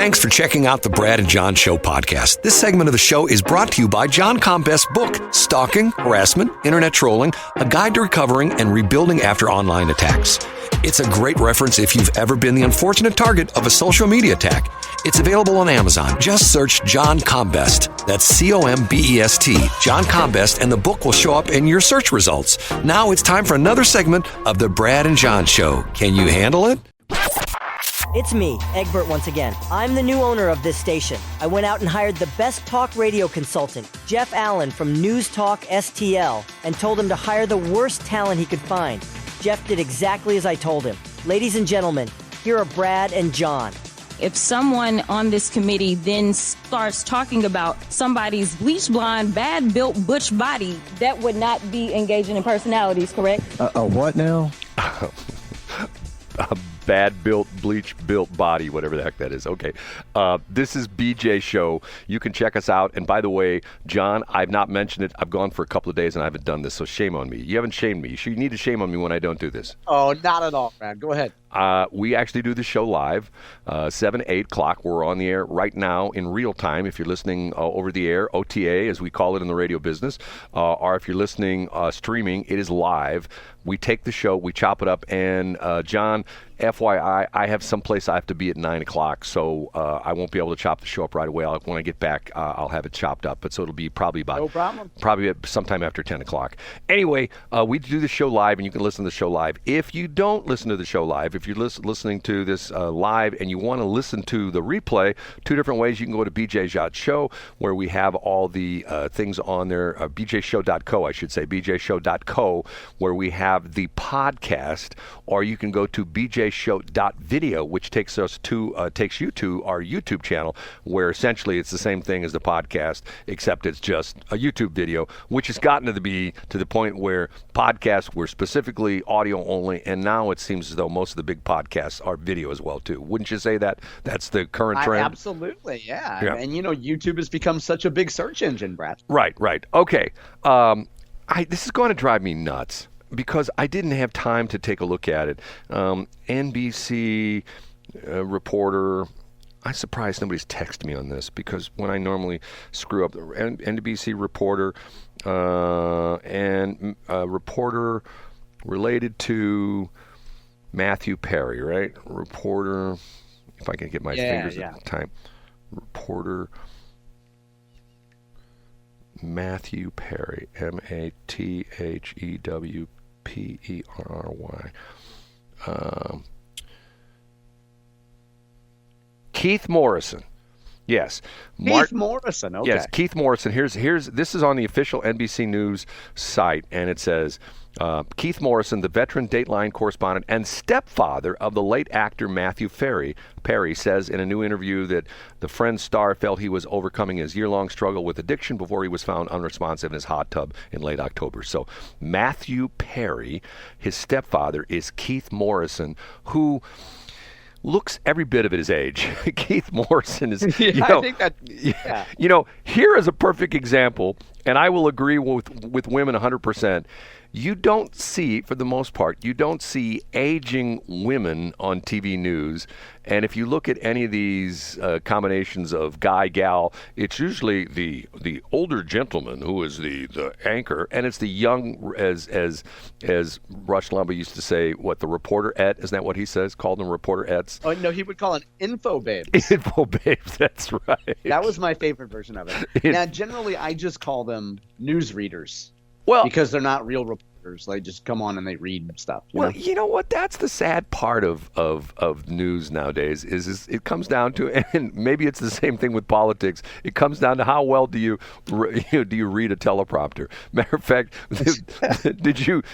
Thanks for checking out the Brad and John Show podcast. This segment of the show is brought to you by John Combest's book, Stalking, Harassment, Internet Trolling, A Guide to Recovering and Rebuilding After Online Attacks. It's a great reference if you've ever been the unfortunate target of a social media attack. It's available on Amazon. Just search John Combest. That's C-O-M-B-E-S-T, John Combest, and the book will show up in your search results. Now it's time for another segment of the Brad and John Show. Can you handle it? It's me, Egbert, once again. I'm the new owner of this station. I went out and hired the best talk radio consultant, Jeff Allen from News Talk STL, and told him to hire the worst talent he could find. Jeff did exactly as I told him. Ladies and gentlemen, here are Brad and John. If someone on this committee then starts talking about somebody's bleach blonde, bad-built butch body, that would not be engaging in personalities, correct? What now? A bad-built, bleach-built body, whatever the heck that is. Okay. This is BJ Show. You can check us out. And by the way, John, I've not mentioned it. I've gone for a couple of days and I haven't done this, so shame on me. You haven't shamed me. You need to shame on me when I don't do this. Oh, not at all, man. Go ahead. We actually do the show live, 7, 8 o'clock. We're on the air right now in real time. If you're listening over the air, OTA, as we call it in the radio business, or if you're listening streaming, it is live. We take the show, we chop it up, and John, FYI, I have someplace I have to be at 9 o'clock, so I won't be able to chop the show up right away. When I get back, I'll have it chopped up, but so it'll be probably about sometime after 10 o'clock. Anyway, we do the show live, and you can listen to the show live. If you don't listen to the show live, if you're listening to this live and you want to listen to the replay, two different ways. You can go to bjshow, where we have all the things on there, bjshow.co, I should say, bjshow.co, where we have the podcast, or you can go to bjshow.video, which takes you to our YouTube channel, where essentially it's the same thing as the podcast, except it's just a YouTube video, which has gotten to the point where podcasts were specifically audio only, and now it seems as though most of the big podcasts are video as well too. Wouldn't you say that? That's the current trend? Absolutely, yeah. And YouTube has become such a big search engine, Brad. Right. Okay. This is going to drive me nuts, because I didn't have time to take a look at it. NBC reporter, I'm surprised nobody's texted me on this, because when I normally screw up, NBC reporter and reporter related to Matthew Perry, right? Reporter, if I can get my fingers at the time. Reporter Matthew Perry, MATHEWPERRY. Keith Morrison. Yes. Keith Morrison, okay. Yes, Keith Morrison. This is on the official NBC News site, and it says, Keith Morrison, the veteran Dateline correspondent and stepfather of the late actor Matthew Perry, says in a new interview that the Friends star felt he was overcoming his year-long struggle with addiction before he was found unresponsive in his hot tub in late October. So Matthew Perry, his stepfather, is Keith Morrison, who looks every bit of his age. Keith Morrison is, I think that, yeah. Here is a perfect example, and I will agree with women 100%. You don't see, for the most part, aging women on TV news. And if you look at any of these combinations of guy, gal, it's usually the older gentleman who is the anchor, and it's the young, as Rush Limbaugh used to say, the reporter-ette? Isn't that what he says? Called them reporter-ettes? Oh, no, he would call it Infobabes. Infobabes, that's right. That was my favorite version of it. Now, generally, I just call them newsreaders. Well, because they're not real reporters. They just come on and they read stuff. You know what? That's the sad part of news nowadays is it comes down to, and maybe it's the same thing with politics. It comes down to how well do you read a teleprompter. Matter of fact, did you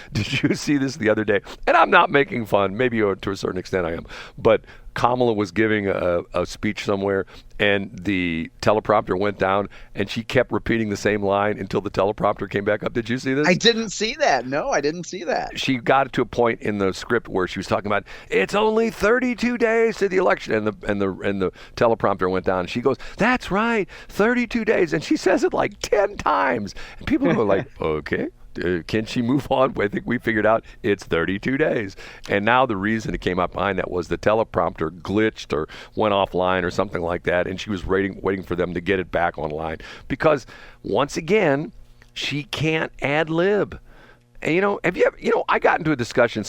see this the other day? And I'm not making fun. Maybe to a certain extent I am, but Kamala was giving a speech somewhere, and the teleprompter went down, and she kept repeating the same line until the teleprompter came back up. Did you see this? I didn't see that. No, I didn't see that. She got to a point in the script where she was talking about it's only 32 days to the election, and the teleprompter went down. And she goes, "That's right, 32 days," and she says it like 10 times, and people go like, "Okay." can she move on? I think we figured out it's 32 days. And now the reason it came up behind that was the teleprompter glitched or went offline or something like that, and she was waiting for them to get it back online. Because, once again, she can't ad-lib. And have you ever, I got into a discussion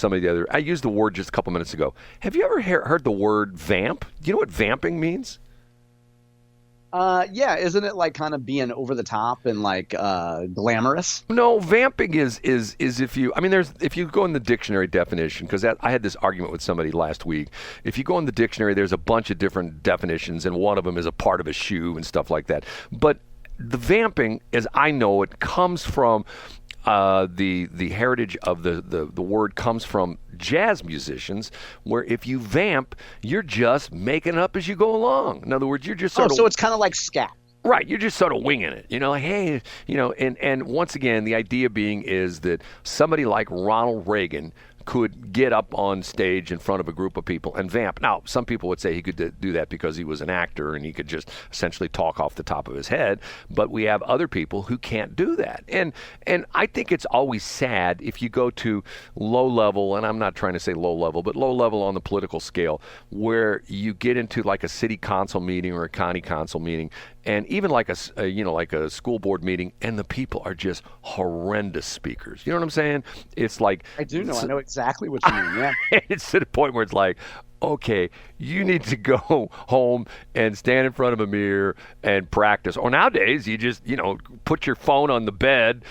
I used the word just a couple minutes ago. Have you ever heard the word vamp? Do you know what vamping means? Yeah, isn't it like kind of being over the top and like glamorous? No, vamping is if you go in the dictionary definition, because I had this argument with somebody last week. If you go in the dictionary, there's a bunch of different definitions, and one of them is a part of a shoe and stuff like that. But the vamping, as I know it, comes from the heritage of the word comes from jazz musicians, where if you vamp, you're just making it up as you go along. In other words, you're just sort of... so it's kind of like scat. Right, you're just sort of winging it, like, hey, and once again, the idea being is that somebody like Ronald Reagan could get up on stage in front of a group of people and vamp. Now, some people would say he could do that because he was an actor and he could just essentially talk off the top of his head, but we have other people who can't do that. And I think it's always sad if you go to low level, and I'm not trying to say low level, but low level on the political scale, where you get into like a city council meeting or a county council meeting, and even like a school board meeting, and the people are just horrendous speakers. You know what I'm saying? It's like... I do know. I know exactly what you mean, yeah. It's to the point where it's like, okay, you need to go home and stand in front of a mirror and practice. Or nowadays, you just, put your phone on the bed,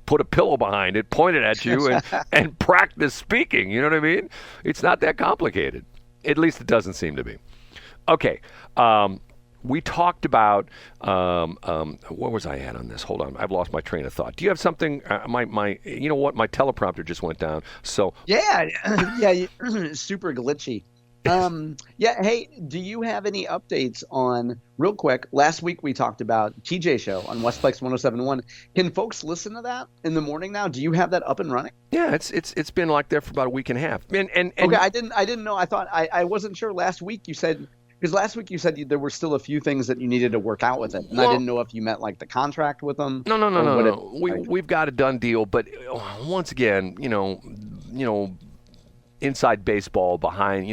put a pillow behind it, point it at you, and practice speaking. You know what I mean? It's not that complicated. At least it doesn't seem to be. Okay. We talked about where was I at on this? Hold on, I've lost my train of thought. Do you have something? My my teleprompter just went down. So yeah, super glitchy. Yeah. Hey, do you have any updates on? Real quick, last week we talked about TJ Show on Westplex 107.1. Can folks listen to that in the morning now? Do you have that up and running? Yeah, it's been like there for about a week and a half. And okay, I didn't know. I thought I wasn't sure. Last week you said. Because last week you said there were still a few things that you needed to work out with it, and I didn't know if you meant like the contract with them. No. We've got a done deal, but once again, inside baseball, behind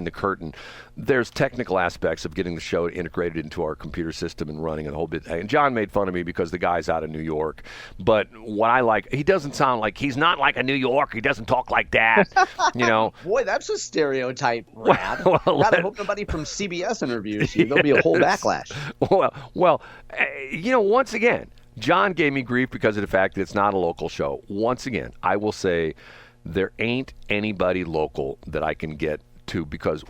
the curtain, there's technical aspects of getting the show integrated into our computer system and running a whole bit. And John made fun of me because the guy's out of New York, but what I like, he doesn't sound like, he's not like a New Yorker. He doesn't talk like that, Boy, that's a stereotype, Brad. God, I hope nobody from CBS interviews you. There'll be a whole backlash. Once again, John gave me grief because of the fact that it's not a local show. Once again, I will say there ain't anybody local that I can get to because,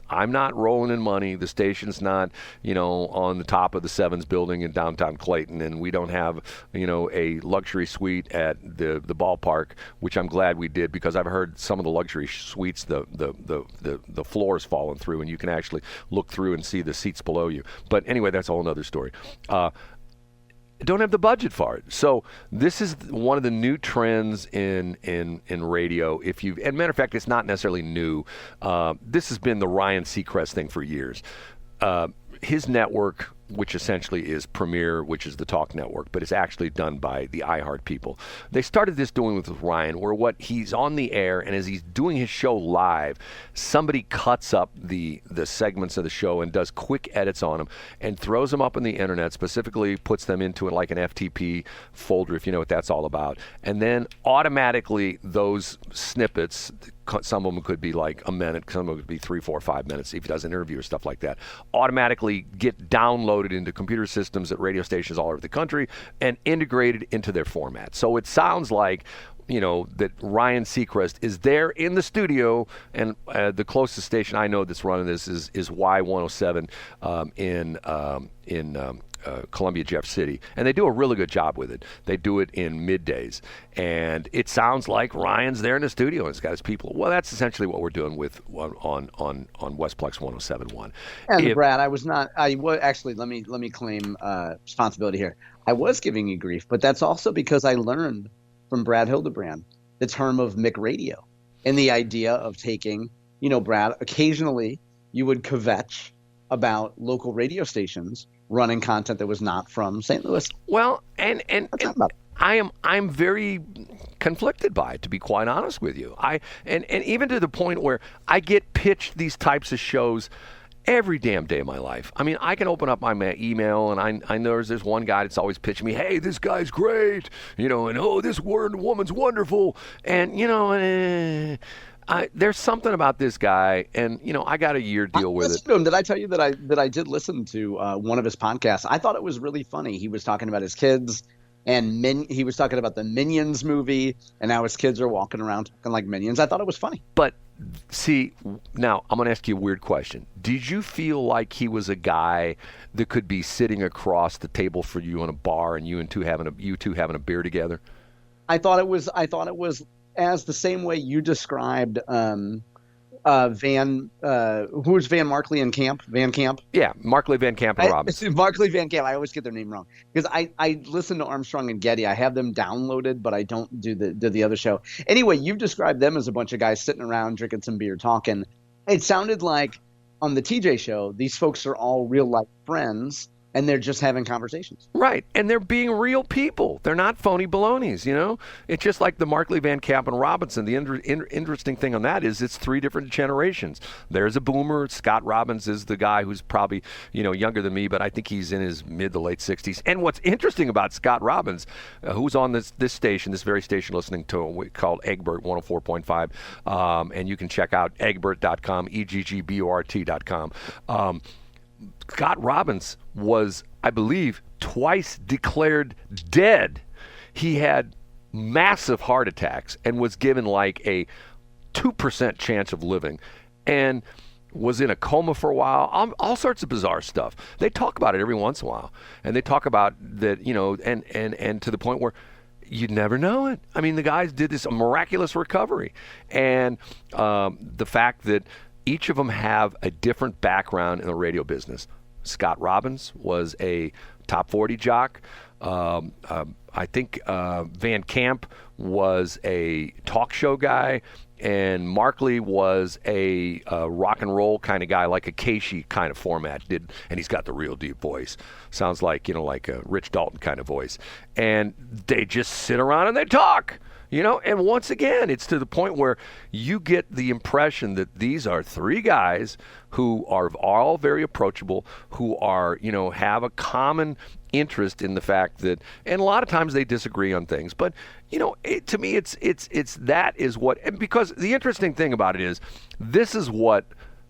I'm not rolling in money. The station's not, on the top of the Sevens building in downtown Clayton, and we don't have, a luxury suite at the ballpark, which I'm glad we did because I've heard some of the luxury suites, the floor's fallen through, and you can actually look through and see the seats below you. But anyway, that's a whole other story. Don't have the budget for it. So this is one of the new trends in radio. And matter of fact, it's not necessarily new. This has been the Ryan Seacrest thing for years. His network, which essentially is Premiere, which is the talk network, but it's actually done by the iHeart people. They started this doing with Ryan, where he's on the air, and as he's doing his show live, somebody cuts up the segments of the show and does quick edits on them and throws them up on the internet, specifically puts them into it like an FTP folder, if you know what that's all about. And then automatically those snippets, some of them could be like a minute, some of them could be 3, 4, 5 minutes if he does an interview or stuff like that, automatically get downloaded into computer systems at radio stations all over the country and integrated into their format. So it sounds like, that Ryan Seacrest is there in the studio, and the closest station I know that's running this is Y107 in Columbia, Jeff City, and they do a really good job with it. They do it in middays, and it sounds like Ryan's there in the studio and he's got his people. Well, that's essentially what we're doing with on Westplex 107.1. And Brad, actually, let me claim responsibility here. I was giving you grief, but that's also because I learned from Brad Hildebrand the term of McRadio and the idea of taking, Brad, occasionally you would kvetch about local radio stations running content that was not from St. Louis. Well, and I'm very conflicted by it, to be quite honest with you. And even to the point where I get pitched these types of shows every damn day of my life. I mean, I can open up my email, and I know there's one guy that's always pitching me, hey, this guy's great, and oh, this woman's wonderful, and there's something about this guy, and I got a year deal with it. Did I tell you that I did listen to one of his podcasts? I thought it was really funny. He was talking about his kids, and he was talking about the Minions movie, and how his kids are walking around talking like Minions. I thought it was funny. But see, now I'm going to ask you a weird question. Did you feel like he was a guy that could be sitting across the table for you in a bar, and you two having a beer together? I thought it was as the same way you described who's Van Markley and Van Camp? Yeah, Markley, Van Camp, and Robinson. Markley, Van Camp. I always get their name wrong because I listen to Armstrong and Getty. I have them downloaded, but I don't do the other show. Anyway, you've described them as a bunch of guys sitting around drinking some beer, talking. It sounded like on the TJ show, these folks are all real life friends, and they're just having conversations. Right, and they're being real people. They're not phony balonies, It's just like the Markley, Van Camp, and Robinson. The interesting thing on that is it's three different generations. There's a boomer. Scott Robbins is the guy who's probably, younger than me, but I think he's in his mid to late 60s. And what's interesting about Scott Robbins, who's on this station, this very station listening to called Egbert 104.5, and you can check out egbert.com, EGGBORT.com. Scott Robbins was, I believe, twice declared dead. He had massive heart attacks and was given like a 2% chance of living, and was in a coma for a while. All sorts of bizarre stuff. They talk about it every once in a while, and they talk about that, and to the point where you'd never know it. I mean, the guys did this miraculous recovery, and the fact that each of them have a different background in the radio business. Scott Robbins was a top 40 jock. I think Van Camp was a talk show guy, and Markley was a rock and roll kind of guy, like a Casey kind of format. And he's got the real deep voice. Sounds like like a Rich Dalton kind of voice. And they just sit around and they talk. And once again, it's to the point where you get the impression that these are three guys who are all very approachable, who are, have a common interest in the fact that, and a lot of times they disagree on things, but, to me, it's that is what, and because the interesting thing about it is, this is what,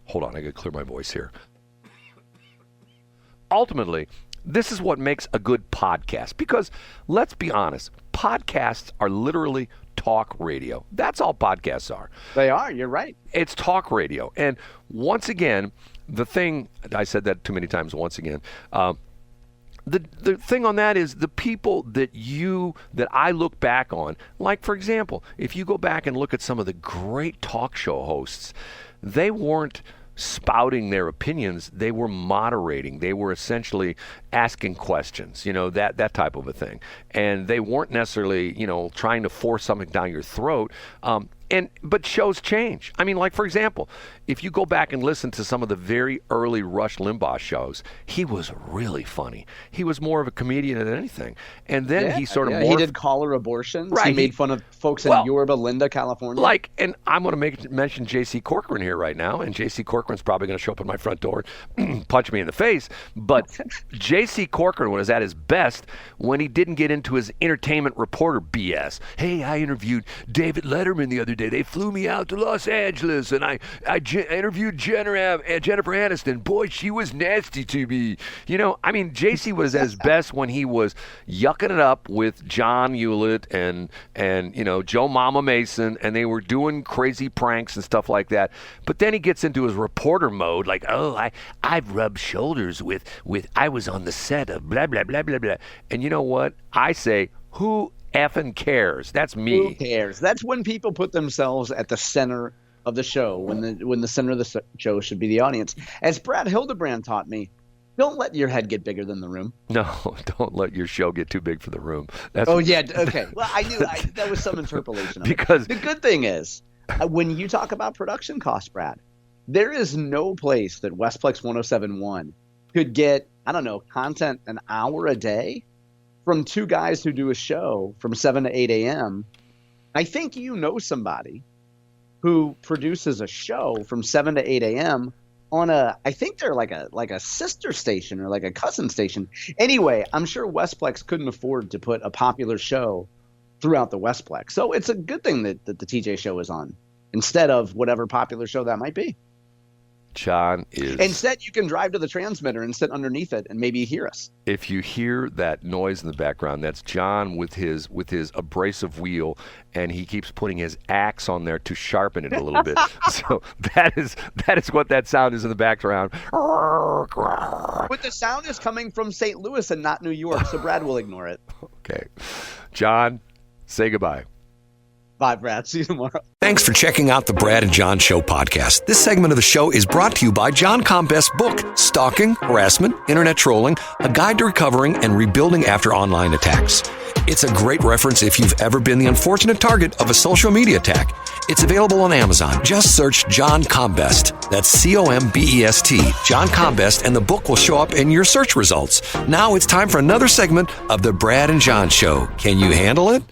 hold on, I got to clear my voice here. Ultimately, this is what makes a good podcast, because let's be honest, podcasts are literally talk radio. That's all podcasts are. They are. You're right. It's talk radio. And once again, the thing, I said that too many times once again, the thing on that is the people that I look back on, like, for example, if you go back and look at some of the great talk show hosts, they weren't spouting their opinions, they were moderating. They were essentially asking questions, that type of a thing. And they weren't necessarily, trying to force something down your throat. But shows change. I mean, like, for example, if you go back and listen to some of the very early Rush Limbaugh shows, he was really funny. He was more of a comedian than anything. And then he sort of morphed. He did caller abortions. Right. He made fun of folks in Yorba Linda, California. And I'm going to mention J.C. Corcoran here right now, and J.C. Corcoran's probably going to show up at my front door and punch me in the face. But J.C. Corcoran was at his best when he didn't get into his entertainment reporter BS. Hey, I interviewed David Letterman the other day. They flew me out to Los Angeles, and I interviewed Jennifer Aniston. Boy, she was nasty to me. JC was at his best when he was yucking it up with John Hewlett and Joe Mama Mason, and they were doing crazy pranks and stuff like that. But then he gets into his reporter mode, like, I've rubbed shoulders with I was on the set of blah, blah, blah, blah, blah. And you know what? I say, who effing cares? That's me. Who cares? That's when people put themselves at the center of the show, when the center of the show should be the audience. As Brad Hildebrand taught me, don't let your head get bigger than the room. No, don't let your show get too big for the room. Okay. Well, I knew that was some interpolation of because it. The good thing is, when you talk about production costs, Brad, there is no place that Westplex 107.1 could get, I don't know, content an hour a day from two guys who do a show from 7 to 8 a.m., I think you know somebody who produces a show from 7 to 8 a.m. on I think they're like a sister station or like a cousin station. Anyway, I'm sure Westplex couldn't afford to put a popular show throughout the Westplex. So it's a good thing that the TJ show is on instead of whatever popular show that might be. John is... Instead, you can drive to the transmitter and sit underneath it and maybe hear us. If you hear that noise in the background, that's John with his abrasive wheel, and he keeps putting his axe on there to sharpen it a little bit. So that is what that sound is in the background. But the sound is coming from St. Louis and not New York, so Brad will ignore it. Okay. John, say goodbye. Bye, Brad. See you tomorrow. Thanks for checking out the Brad and John Show podcast. This segment of the show is brought to you by John Combest's book, Stalking, Harassment, Internet Trolling, A Guide to Recovering and Rebuilding After Online Attacks. It's a great reference if you've ever been the unfortunate target of a social media attack. It's available on Amazon. Just search John Combest. That's Combest, John Combest, and the book will show up in your search results. Now it's time for another segment of the Brad and John Show. Can you handle it?